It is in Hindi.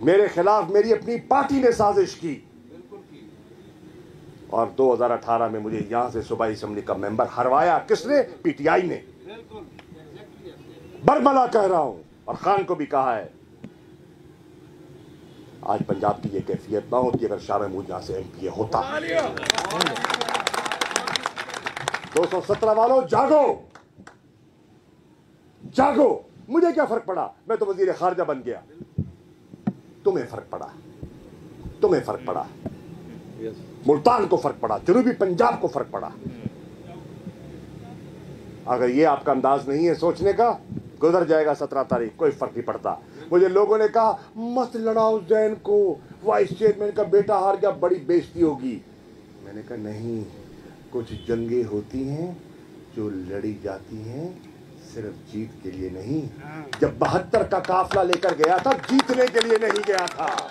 मेरे खिलाफ मेरी अपनी पार्टी ने साजिश की और 2018 में मुझे यहां से सूबाई असेंबली का मेंबर हरवाया। किसने? पीटीआई ने। बरमला कह रहा हूं और खान को भी कहा है, आज पंजाब की ये कैफियत ना होती अगर शाह महमूद यहां से एमपीए होता। 217 वालों जागो, जागो। मुझे क्या फर्क पड़ा, मैं तो वजीर खारजा बन गया। तुम्हें फर्क पड़ा, तुम्हें फर्क पड़ा, मुल्तान को फर्क पड़ा, जनूबी पंजाब को फर्क पड़ा। अगर ये आपका अंदाज नहीं है सोचने का, गुजर जाएगा 17 तारीख, कोई फर्क नहीं पड़ता। मुझे लोगों ने कहा मत लड़ाओ जैन को, वाइस चेयरमैन का बेटा हार गया, बड़ी बेइज्जती होगी। मैंने कहा नहीं, कुछ जंगें होती हैं जो लड़ी जाती हैं सिर्फ जीत के लिए नहीं। जब 72 का काफिला लेकर गया था जीतने के लिए नहीं गया था।